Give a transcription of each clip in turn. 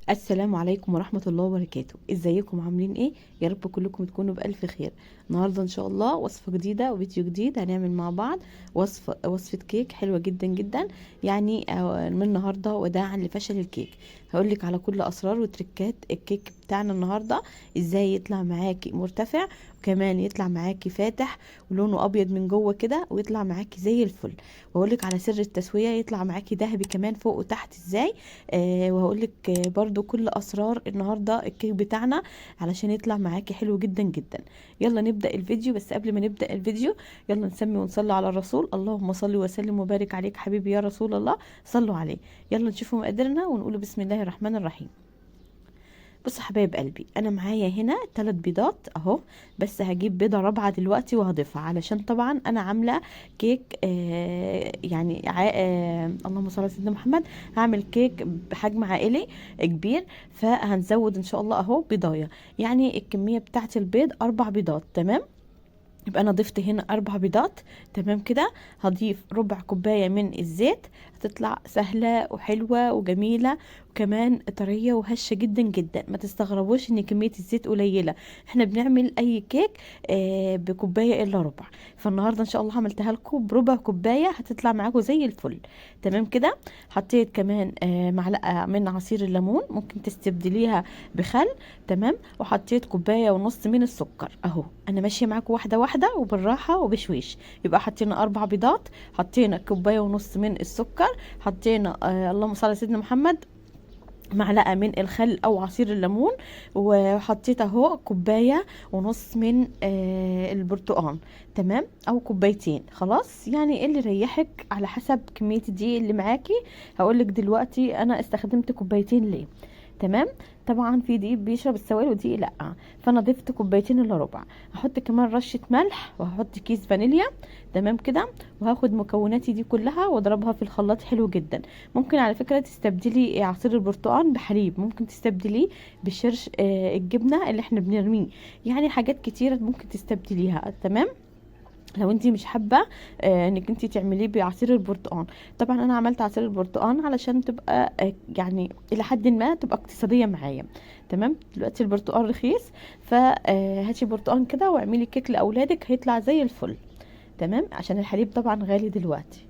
السلام عليكم ورحمة الله وبركاته. ازيكم عاملين ايه؟ يا رب كلكم تكونوا بألف خير. النهاردة ان شاء الله وصفة جديدة وفيديو جديد هنعمل مع بعض وصفة كيك حلوة جدا جدا. يعني من النهاردة وداعا لفشل الكيك هقولك على كل اسرار وتركات الكيك بتاعنا النهاردة، ازاي يطلع معاكي مرتفع وكمان يطلع معاكي فاتح ولونه ابيض من جوه كده ويطلع معاكي زي الفل. وهقولك على سر التسوية يطلع معاكي ذهبي كمان فوق وتحت ازاي. وهقولك برضو كل اسرار النهارده الكيك بتاعنا علشان يطلع معاكي حلو جدا جدا. يلا نبدا الفيديو، بس قبل ما نبدا الفيديو يلا نسمي ونصلي على الرسول. اللهم صل وسلم وبارك عليك حبيبي يا رسول الله، صلوا عليه. يلا نشوفوا مقاديرنا ونقول بسم الله الرحمن الرحيم. بص حبايب قلبي، انا معايا هنا 3 بيضات اهو، بس هجيب بيضه رابعه دلوقتي وهضيفها علشان طبعا انا عامله كيك اللهم صل على سيدنا محمد. هعمل كيك بحجم عائلي كبير، فهنزود ان شاء الله اهو بيضايه. يعني الكميه بتاعه البيض 4 بيضات، تمام. يبقى انا ضفت هنا 4 بيضات، تمام كده. هضيف ربع كوبايه من الزيت، هتطلع سهله وحلوه وجميله وكمان طريه وهشه جدا جدا. ما تستغربوش ان كميه الزيت قليله، احنا بنعمل اي كيك بكوبايه الا ربع، فالنهارده ان شاء الله عملتها لكم بربع كوبايه هتطلع معاكم زي الفل، تمام كده. حطيت كمان معلقه من عصير الليمون، ممكن تستبدليها بخل، تمام. وحطيت كوبايه ونص من السكر اهو. انا ماشيه معاكم واحده واحده وبالراحه وبشويش. يبقى حطينا 4 بيضات، حطينا كوبايه ونص من السكر، حطينا اللهم صل على سيدنا محمد معلقه من الخل او عصير الليمون، وحطيت اهو كوبايه ونص من البرتقال، تمام، او كوبايتين خلاص، يعني اللي يريحك على حسب كميه الدقيق اللي معاكي. هقولك دلوقتي انا استخدمت كوبايتين ليه، تمام. طبعا في دقيق بيشرب السوائل ودقيق لا، فانا ضفت كوبايتين الا ربع. هحط كمان رشه ملح وهحط كيس فانيليا، تمام كده. وهاخد مكوناتي دي كلها واضربها في الخلاط حلو جدا. ممكن على فكره تستبدلي عصير البرتقال بحليب، ممكن تستبدليه بشرش الجبنه اللي احنا بنرميه، يعني حاجات كتيره ممكن تستبدليها، تمام. لو انتي مش حابه انك انتي تعمليه بعصير البرتقال. طبعا انا عملت عصير البرتقال علشان تبقى يعني الى حد ما تبقى اقتصاديه معايا، تمام. دلوقتي البرتقال رخيص، فهاتي برتقال كده واعملي كيك لاولادك هيطلع زي الفل، تمام. عشان الحليب طبعا غالي دلوقتي.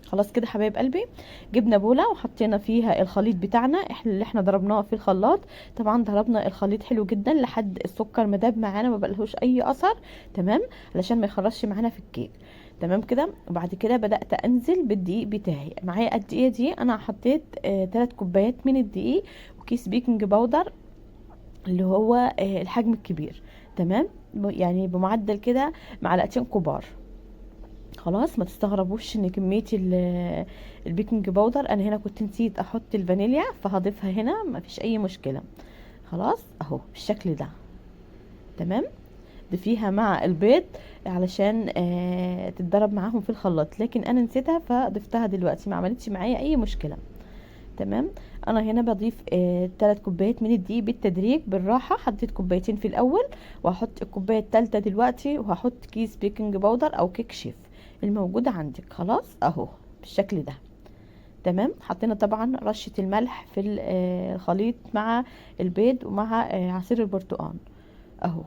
خلاص كده حبايب قلبي، جبنا بوله وحطينا فيها الخليط بتاعنا اللي احنا ضربناه في الخلاط. طبعا ضربنا الخليط حلو جدا لحد السكر ما داب معانا ما بقالهوش اي اثر، تمام، علشان ما يخرجش معانا في الكيك، تمام كده. وبعد كده بدات انزل بالدقيق بتاعي. معايا قد ايه دي؟ انا حطيت 3 كوبايات من الدقيق وكيس بيكنج باودر اللي هو الحجم الكبير، تمام. يعني بمعدل كده معلقتين كبار. خلاص ما تستغربوش ان كميه البيكنج باودر، انا هنا كنت نسيت احط الفانيليا فهضيفها هنا، ما فيش اي مشكله. خلاص اهو بالشكل ده، تمام. ضيفيها مع البيض علشان تتضرب معاهم في الخلاط، لكن انا نسيتها فضفتها دلوقتي، ما عملتش معايا اي مشكله، تمام. انا هنا بضيف 3 كوبايات من الدقيق بالتدريج بالراحه. حطيت كوبايتين في الاول وهحط الكوبايه الثالثه دلوقتي، وهحط كيس بيكنج باودر او كيك شيف الموجوده عندك. خلاص اهو بالشكل ده، تمام. حطينا طبعا رشه الملح في الخليط مع البيض ومع عصير البرتقال اهو.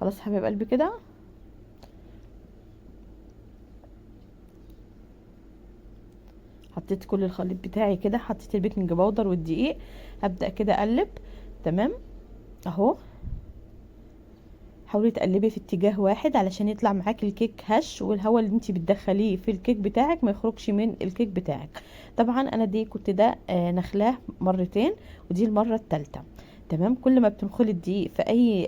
خلاص حبايب قلبي كده. حطيت كل الخليط بتاعي كده، حطيت البيكنج باودر والدقيق، هبدأ كده اقلب، تمام اهو. حاولي تقلبي في اتجاه واحد علشان يطلع معاكي الكيك هش، والهواء اللي انت بتدخليه في الكيك بتاعك ما يخرجش من الكيك بتاعك. طبعا انا دي كنت ده نخلاه مرتين ودي المره الثالثه، تمام. كل ما بتنخلي الدقيق في اي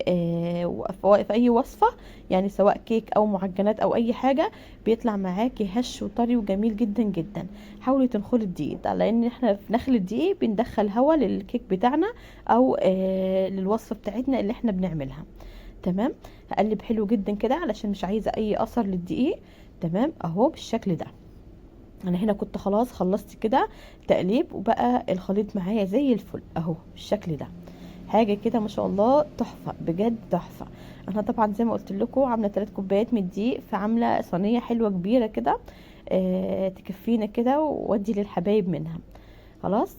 في اي وصفه، يعني سواء كيك او معجنات او اي حاجه، بيطلع معاكي هش وطري وجميل جدا جدا. حاولي تنخلي الدقيق لان احنا في نخل الدقيق بندخل هواء للكيك بتاعنا او للوصفه بتاعتنا اللي احنا بنعملها، تمام. هقلب حلو جدا كده علشان مش عايزه اي اثر للدقيق، تمام اهو بالشكل ده. انا هنا كنت خلاص خلصت كده تقليب وبقى الخليط معايا زي الفل اهو بالشكل ده. حاجه كده ما شاء الله تحفه بجد تحفه. انا طبعا زي ما قلت لكم عامله 3 كوبايات من الدقيق، فعامله صينيه حلوه كبيره كده تكفينا كده وودي للحبايب منها. خلاص.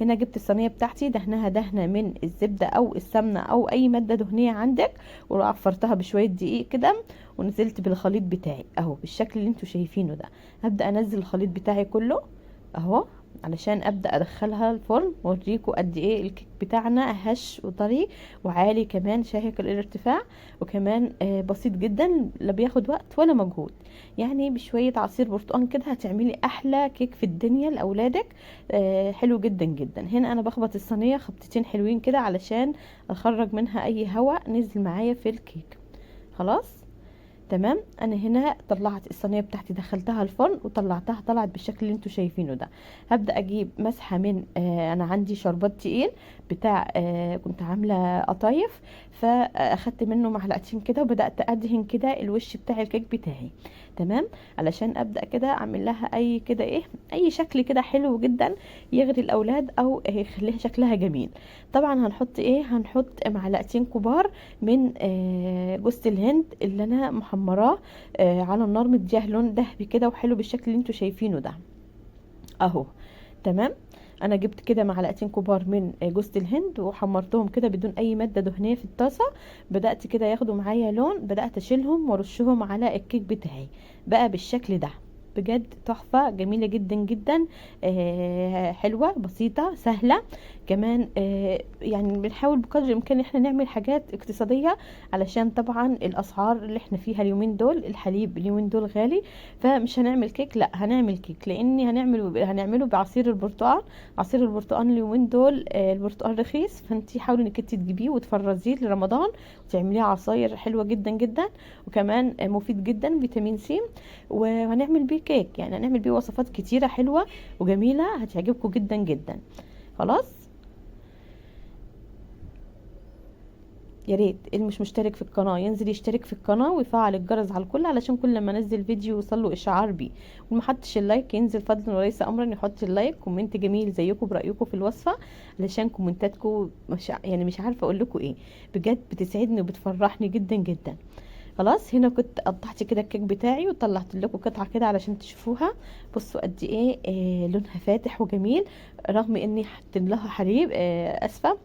هنا جبت الصينيه بتاعتي دهنها دهنه من الزبده او السمنه او اي ماده دهنيه عندك، وعفرتها بشويه دقيق كده، ونزلت بالخليط بتاعي اهو بالشكل اللي انتوا شايفينه ده. هبدا انزل الخليط بتاعي كله اهو علشان ابدا ادخلها الفرن واوريكم قد ايه الكيك بتاعنا هش وطري وعالي كمان شاهق الارتفاع، وكمان بسيط جدا، لا بياخد وقت ولا مجهود. يعني بشويه عصير برتقال كده هتعملي احلى كيك في الدنيا لاولادك. حلو جدا جدا. هنا انا بخبط الصينيه خبطتين حلوين كده علشان اخرج منها اي هواء نزل معايا في الكيك. خلاص تمام. انا هنا طلعت الصينيه بتاعتي دخلتها الفرن وطلعتها، طلعت بالشكل اللي انتوا شايفينه ده. هبدا اجيب مسحه من انا عندي شربات تقيل بتاع كنت عامله قطايف، فاخدت منه معلقتين كده وبدات ادهن كده الوش بتاع الكيك بتاعي. تمام. علشان ابدا كده اعمل لها اي كده ايه، اي شكل كده حلو جدا يغري الاولاد او يخليها شكلها جميل. طبعا هنحط ايه، هنحط معلقتين كبار من جوز الهند اللي انا محمراه على النار، مديها لون ذهبي كده وحلو بالشكل اللي انتوا شايفينه ده اهو. تمام. انا جبت كده معلقتين كبار من جوز الهند وحمرتهم كده بدون اي ماده دهنيه في الطاسه. بدات كده ياخدوا معايا لون، بدات اشيلهم وارشهم على الكيك بتاعي بقى بالشكل ده. بجد تحفه جميله جدا جدا. حلوه بسيطه سهله كمان. يعني بنحاول بقدر الامكان احنا نعمل حاجات اقتصاديه، علشان طبعا الاسعار اللي احنا فيها اليومين دول، الحليب اليومين دول غالي. فمش هنعمل كيك، لا هنعمل كيك لاني هنعمله بعصير البرتقال. عصير البرتقال اليومين دول البرتقال رخيص، فانتي حاولي انك انتي تجيبيه وتفرزيه لرمضان وتعمليه عصاير حلوه جدا جدا، وكمان مفيد جدا فيتامين سي. وهنعمل بيه كيك، يعني هنعمل بيه وصفات كتيره حلوه وجميله هتعجبكم جدا جدا. خلاص. يا ريت اللي مش مشترك في القناه ينزل يشترك في القناه ويفعل الجرس على الكل، علشان كل ما انزل فيديو يوصله اشعار بيه. وما حطش اللايك ينزل فضلا وليس امرا يحط اللايك، كومنت جميل زيكم برايكم في الوصفه، علشان كومنتاتكم يعني مش عارفه اقول لكم ايه، بجد بتسعدني وبتفرحني جدا جدا. خلاص. هنا كنت قطعت كده الكيك بتاعي وطلعت لكم قطعه كده علشان تشوفوها. بصوا قد ايه لونها فاتح وجميل، رغم اني حطيت لها حليب اسفه،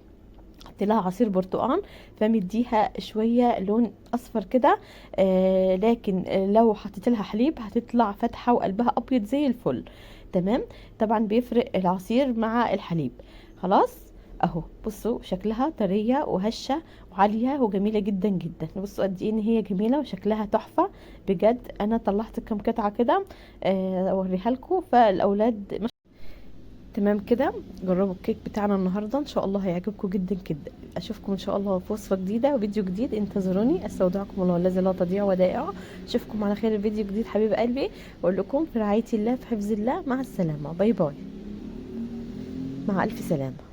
حط لها عصير برتقال فمديها شويه لون اصفر كده. لكن لو حطيت لها حليب هتطلع فاتحه وقلبها ابيض زي الفل. تمام. طبعا بيفرق العصير مع الحليب. خلاص اهو. بصوا شكلها طريه وهشه وعاليه وجميله جدا جدا. بصوا قد ايه ان هي جميله وشكلها تحفه بجد. انا طلعت كام قطعه كده اوريها لكم فالاولاد. تمام كده. جربوا الكيك بتاعنا النهارده ان شاء الله هيعجبكم جدا جدا. اشوفكم ان شاء الله في وصفه جديده وفيديو جديد. انتظروني. استودعكم الله الذي لا تضيع ودائعه. اشوفكم على خير فيديو جديد حبيب قلبي. واقول لكم في رعايه الله في حفظ الله. مع السلامه. باي باي. مع الف سلامه.